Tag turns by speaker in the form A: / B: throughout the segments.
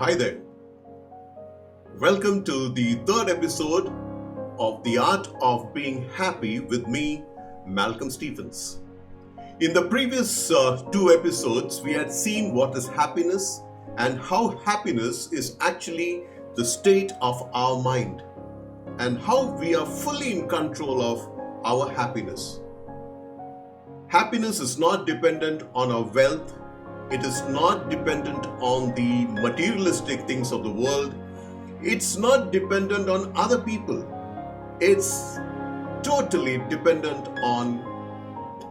A: Hi there. Welcome to the third episode of The Art of Being Happy with me, Malcolm Stephens. In the previous two episodes, we had seen what is happiness and how happiness is actually the state of our mind and how we are fully in control of our happiness. Happiness is not dependent on our wealth. It is not dependent on the materialistic things of the world. It's not dependent on other people. It's totally dependent on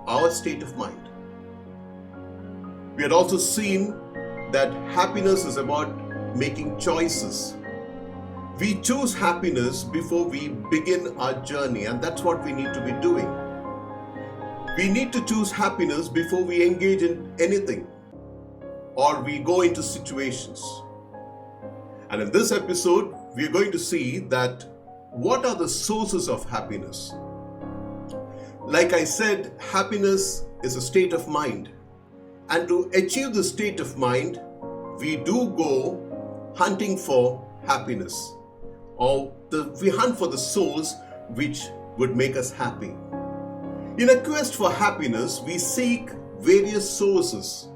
A: our state of mind. We had also seen that happiness is about making choices. We choose happiness before we begin our journey, and that's what we need to be doing. We need to choose happiness before we engage in anything or we go into situations. And in this episode, we are going to see that what are the sources of happiness. Like I said, happiness is a state of mind. And to achieve the state of mind, we do go hunting for happiness. Or we hunt for the source which would make us happy. In a quest for happiness, we seek various sources.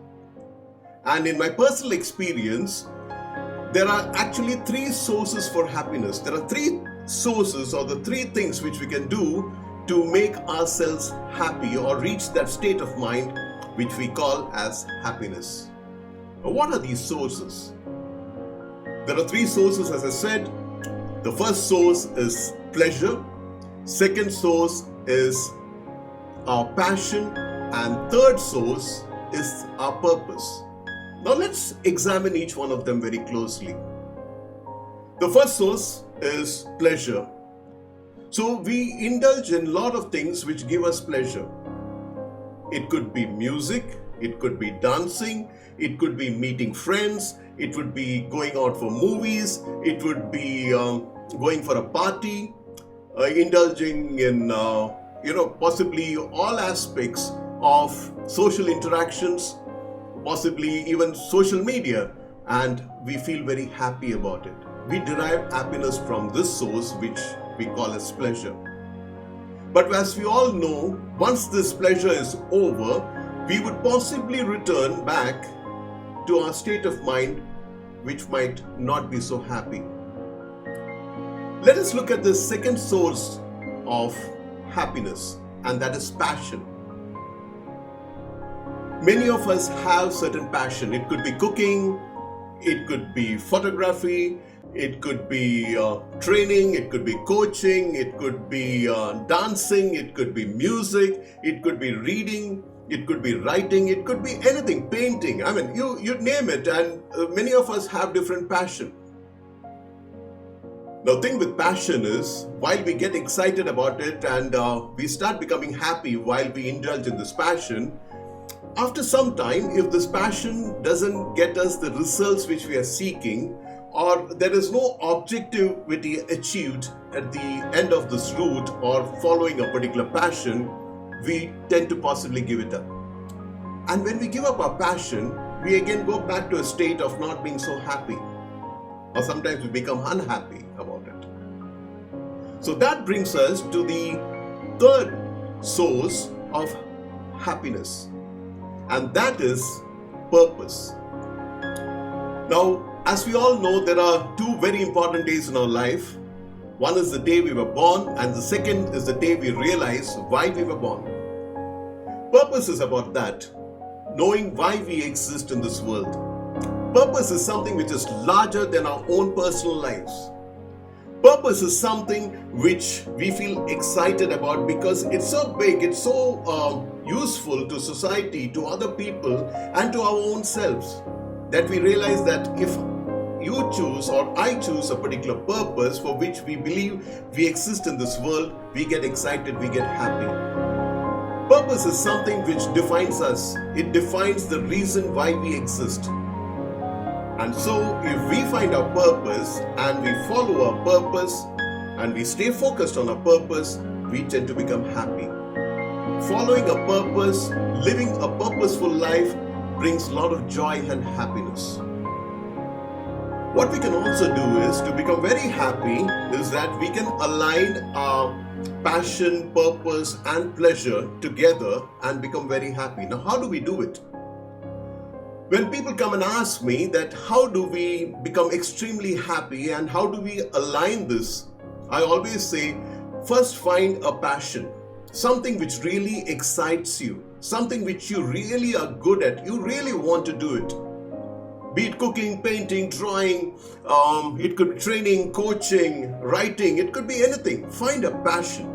A: And in my personal experience, there are actually three sources for happiness. There are three sources or the three things which we can do to make ourselves happy or reach that state of mind which we call as happiness. Now, what are these sources? There are three sources, as I said. The first source is pleasure. Second source is our passion. And third source is our purpose. Now let's examine each one of them very closely. The first source is pleasure. So we indulge in a lot of things which give us pleasure. It could be music, it could be dancing, it could be meeting friends, it would be going out for movies, it would be going for a party, indulging in possibly all aspects of social interactions, possibly even social media, and we feel very happy about it. We derive happiness from this source which we call as pleasure. But as we all know, once this pleasure is over, we would possibly return back to our state of mind which might not be so happy. Let us look at the second source of happiness, and that is passion. Many of us have certain passion. It could be cooking, it could be photography, it could be training, it could be coaching, it could be dancing, it could be music, it could be reading, it could be writing, it could be anything, painting. I mean, you name it, and many of us have different passion. Now, the thing with passion is, while we get excited about it and we start becoming happy while we indulge in this passion, after some time, if this passion doesn't get us the results which we are seeking, or there is no objectivity achieved at the end of this route or following a particular passion, we tend to possibly give it up. And when we give up our passion, we again go back to a state of not being so happy. Or sometimes we become unhappy about it. So that brings us to the third source of happiness. And that is purpose. Now, as we all know, there are two very important days in our life. One is the day we were born, and the second is the day we realize why we were born. Purpose is about that, knowing why we exist in this world. Purpose is something which is larger than our own personal lives. Purpose is something which we feel excited about because it's so big, it's so useful to society, to other people, and to our own selves, that we realize that if you choose or I choose a particular purpose for which we believe we exist in this world, we get excited, we get happy. Purpose is something which defines us. It defines the reason why we exist. And so if we find our purpose and we follow our purpose and we stay focused on our purpose, we tend to become happy. Following a purpose, living a purposeful life brings a lot of joy and happiness. What we can also do is to become very happy is that we can align our passion, purpose, and pleasure together and become very happy. Now, how do we do it? When people come and ask me that how do we become extremely happy and how do we align this, I always say, first find a passion, something which really excites you, something which you really are good at, you really want to do it. Be it cooking, painting, drawing, it could be training, coaching, writing, it could be anything. Find a passion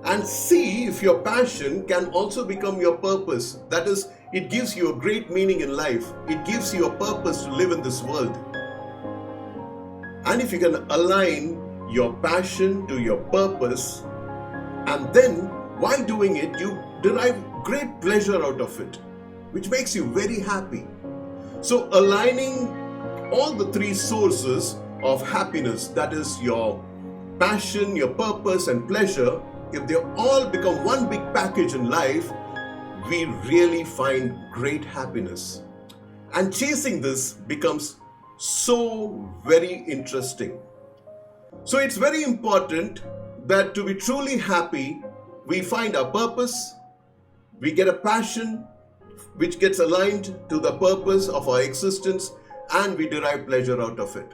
A: and see if your passion can also become your purpose. That is, it gives you a great meaning in life. It gives you a purpose to live in this world. And if you can align your passion to your purpose, and then while doing it, you derive great pleasure out of it, which makes you very happy. So aligning all the three sources of happiness, that is your passion, your purpose, and pleasure, if they all become one big package in life, we really find great happiness. And chasing this becomes so very interesting. So it's very important that to be truly happy, we find our purpose, we get a passion which gets aligned to the purpose of our existence, and we derive pleasure out of it.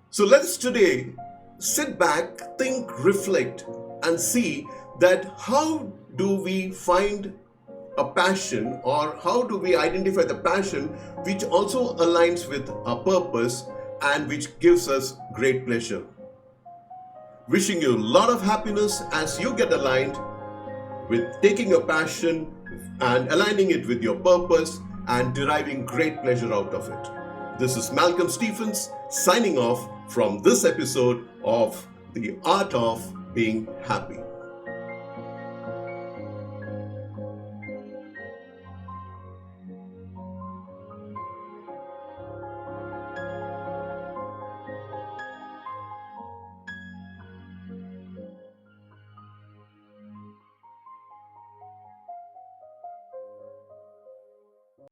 A: So let's today sit back, think, reflect, and see that how do we find a passion, or how do we identify the passion which also aligns with our purpose and which gives us great pleasure. Wishing you a lot of happiness as you get aligned with taking your passion and aligning it with your purpose and deriving great pleasure out of it. This is Malcolm Stephens signing off from this episode of The Art of Being Happy.